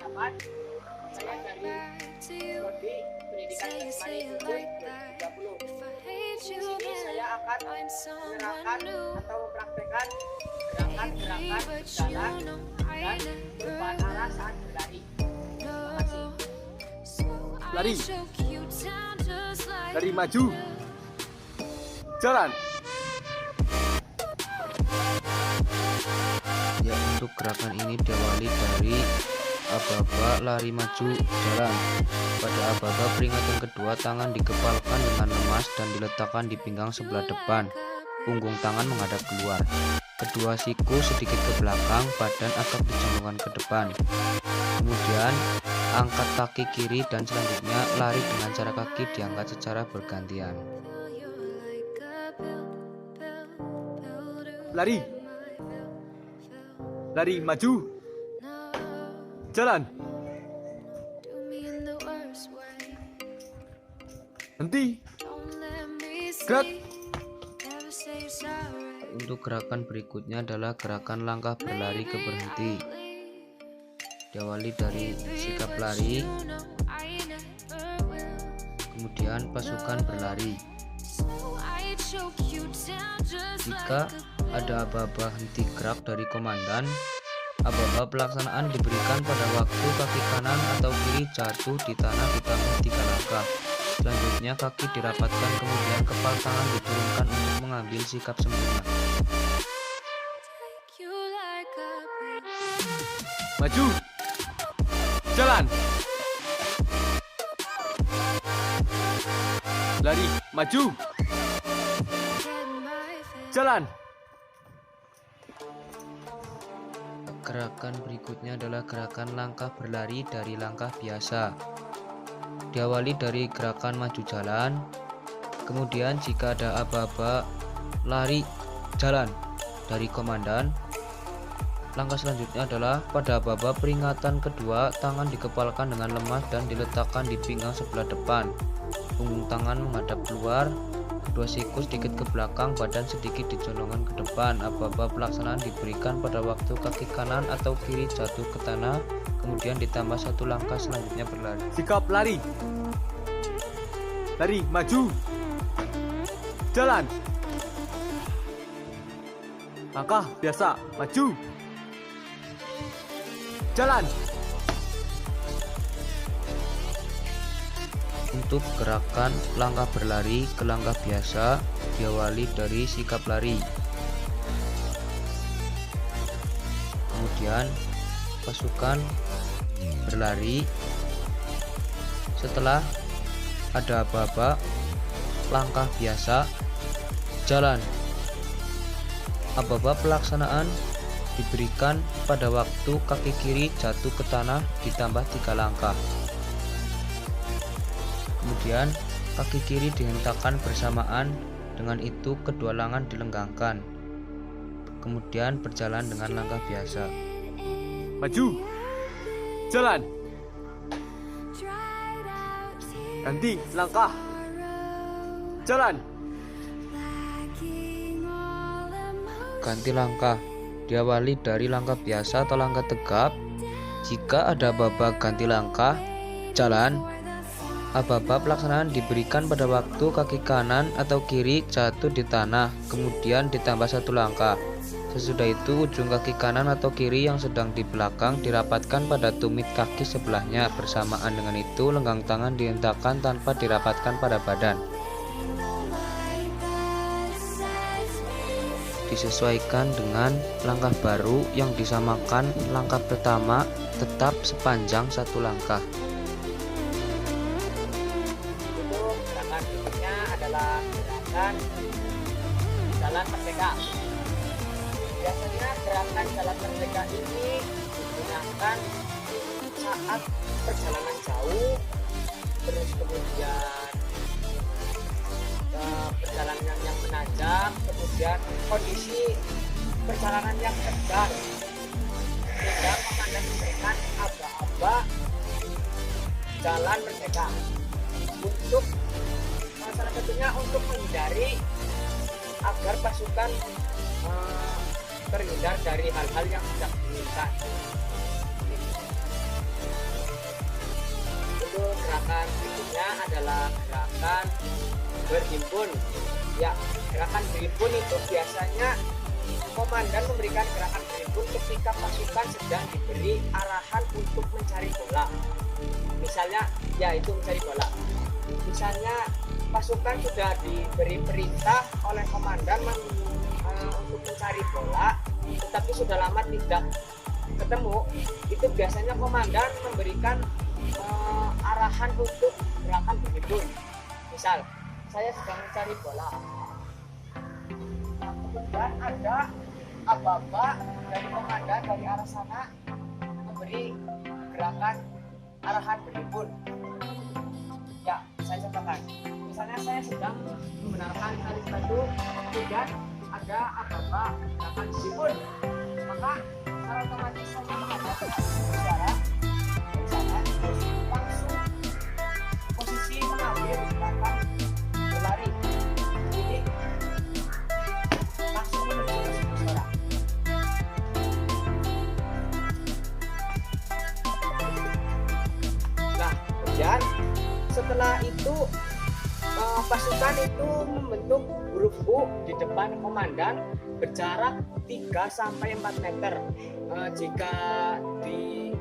perkenalkan, saya dari Prodi Pendidikan Jasmani Unggul 2030. Di sini saya akan menerangkan atau mempraktekkan gerakan-gerakan berjalan dan perubahan arah saat berlari. Terima kasih. Lari, lari maju, jalan. Ya, untuk gerakan ini diawali dari aba-aba lari maju jalan. Pada aba-aba peringatan kedua, tangan dikepalkan dengan lemas dan diletakkan di pinggang sebelah depan. Punggung tangan menghadap keluar. Kedua siku sedikit ke belakang, badan agak dicondongkan ke depan. Kemudian angkat kaki kiri dan selanjutnya lari dengan cara kaki diangkat secara bergantian. Lari, lari maju, jalan. Henti, gerak. Untuk gerakan berikutnya adalah gerakan langkah berlari ke berhenti. Diawali dari sikap lari, kemudian pasukan berlari. Jika ada aba-aba henti gerak dari komandan, aba-aba pelaksanaan diberikan pada waktu kaki kanan atau kiri jatuh di tanah ditambah 3 langkah. Selanjutnya kaki dirapatkan, kemudian kepala tangan diturunkan untuk mengambil sikap sempurna. Maju, jalan. Lari, maju, jalan. Gerakan berikutnya adalah gerakan langkah berlari dari langkah biasa. Diawali dari gerakan maju jalan, kemudian jika ada aba-aba lari jalan dari komandan, langkah selanjutnya adalah pada aba-aba peringatan kedua, tangan dikepalkan dengan lemas dan diletakkan di pinggang sebelah depan. Punggung tangan menghadap keluar, kedua siku sedikit ke belakang, badan sedikit dicondongkan ke depan. Aba-aba pelaksanaan diberikan pada waktu kaki kanan atau kiri jatuh ke tanah, kemudian ditambah 1 langkah selanjutnya berlari. Sikap lari, lari maju, jalan. Langkah biasa, maju, jalan. Untuk gerakan langkah berlari ke langkah biasa diawali dari sikap lari, kemudian pasukan berlari. Setelah ada aba-aba langkah biasa jalan, aba-aba pelaksanaan diberikan pada waktu kaki kiri jatuh ke tanah ditambah 3 langkah. Kemudian kaki kiri dihentakkan bersamaan, dengan itu kedua lengan dilenggangkan. Kemudian berjalan dengan langkah biasa. Maju, jalan. Ganti langkah, jalan. Ganti langkah diawali dari langkah biasa atau langkah tegap. Jika ada aba-aba ganti langkah jalan, aba-aba pelaksanaan diberikan pada waktu kaki kanan atau kiri jatuh di tanah, kemudian ditambah 1 langkah. Sesudah itu ujung kaki kanan atau kiri yang sedang di belakang dirapatkan pada tumit kaki sebelahnya. Bersamaan dengan itu lenggang tangan dihentakkan tanpa dirapatkan pada badan. Disesuaikan dengan langkah baru yang disamakan langkah pertama, tetap sepanjang 1 langkah. Untuk gerakan berikutnya adalah gerakan jalan merdeka. Biasanya gerakan jalan merdeka ini digunakan saat perjalanan jauh, terus kemudian perjalanan yang menanjak, kemudian kondisi perjalanan yang tegang, sehingga komandan memberikan aba-aba jalan merdeka untuk salah satunya untuk menghindari agar pasukan terhindar dari hal-hal yang tidak diinginkan. gerakan berikutnya adalah gerakan berhimpun. Ya, gerakan berhimpun itu biasanya komandan memberikan gerakan berhimpun ketika pasukan sedang diberi arahan untuk mencari bola. Misalnya, ya itu mencari bola. Misalnya pasukan sudah diberi perintah oleh komandan untuk mencari bola, tetapi sudah lama tidak ketemu. Itu biasanya komandan memberikan arahan untuk gerakan berhimpun. Misal, saya sedang mencari bola. Kemudian ada aba-aba dari komandan dari arah sana memberi gerakan arahan berhimpun. Ya, saya contohkan. Misalnya saya sedang membenarkan tali sepatu, kemudian ada aba-aba gerakan berhimpun. Maka secara otomatis saya menghadapkan suara sana langsung posisi mengambil gerakan berlari. Jadi langsung menuju ke suara. Nah, kemudian setelah itu pasukan itu membentuk huruf U di depan komandan berjarak 3-4 meter. Jika di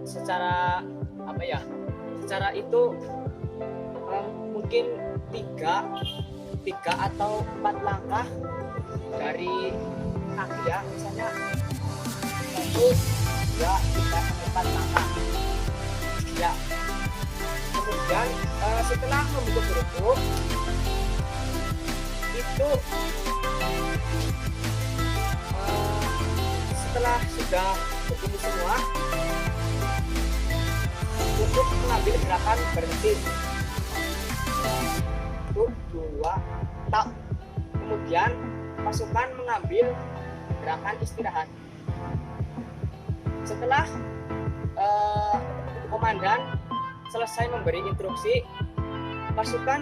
secara apa ya? Secara itu mungkin 3 atau 4 langkah dari kaki ya, misalnya 1, 2, 3, 4 langkah ya. Kemudian setelah membentuk huruf itu setelah sudah begini semua untuk mengambil gerakan berhenti. 1, 2, tak. Kemudian pasukan mengambil gerakan istirahat. Setelah komandan selesai memberi instruksi, pasukan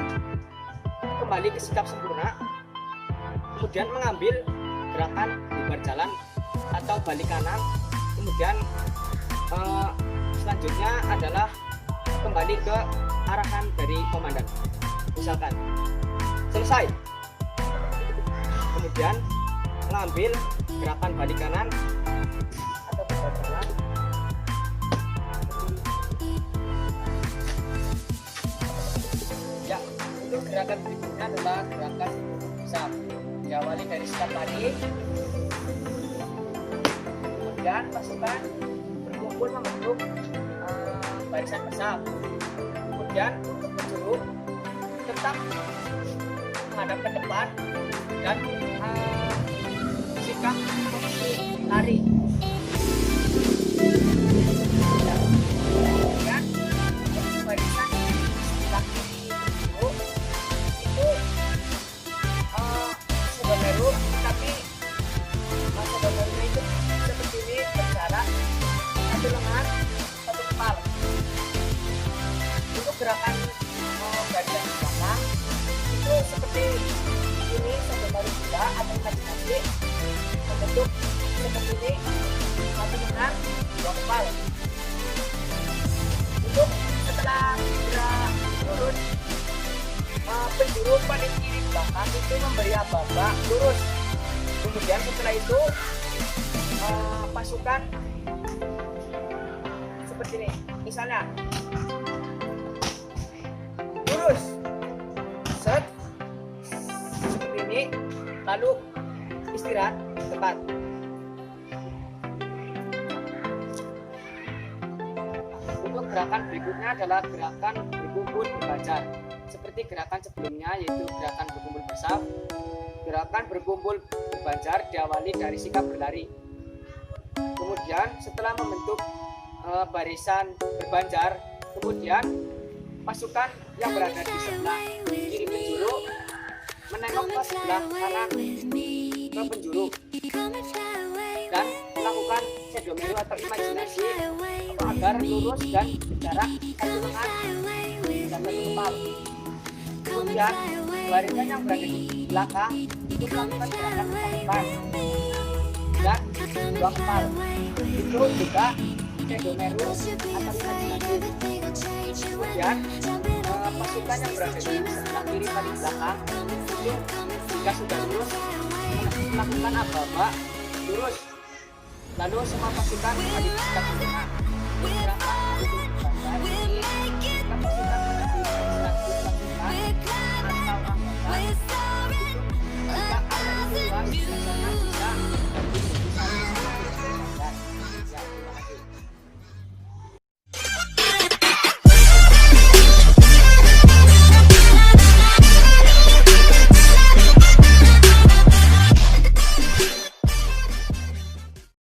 kembali ke sikap sempurna, kemudian mengambil gerakan bubar jalan atau balik kanan. Kemudian selanjutnya adalah kembali ke arahan dari komandan. Misalkan selesai, kemudian mengambil gerakan balik kanan atau bubar jalan. Ya, untuk gerakan berikutnya adalah gerakan besar. Diawali dari sikap lari, kemudian pasukan berkumpul membentuk barisan besar. Kemudian untuk penjuru tetap menghadap ke depan dan sikap posisi lari. Kemudian barisan kaki penjuru itu sebenarnya, tapi sebenarnya itu seperti ini, berjarak satu lengan satu kepala. Untuk gerakan barisan di belakang itu seperti ini, satu baris juga atau imajinasi membentuk seperti ini, satu lengan dua kepala. Untuk setelah gerak lurus, penjuru paling kiri belakang itu memberi aba-aba lurus. Kemudian setelah itu pasukan seperti ini, misalnya lurus set seperti ini, lalu istirahat tepat. Untuk gerakan berikutnya adalah gerakan berkumpul berbajar. Seperti gerakan sebelumnya, yaitu gerakan berkumpul bersaf. Gerakan berkumpul berbajar diawali dari sikap berlari. Kemudian setelah membentuk barisan berbanjar, kemudian pasukan yang berada di sebelah kiri penjuru menengok ke sebelah kanan ke penjuru dan melakukan sedomero atau imajinasi agar lurus dan berjarak satu lengan dan satu kepala. Kemudian barisan yang berada di belakang itu melakukan gerakan depan dan dua kepala. Itu juga Pseudomerus atau imajinatif. Kemudian pasukan yang berada di sebelah kiri paling belakang itu jika sudah lurus melakukan aba-aba lurus, lalu semua pasukan kembali ke tempat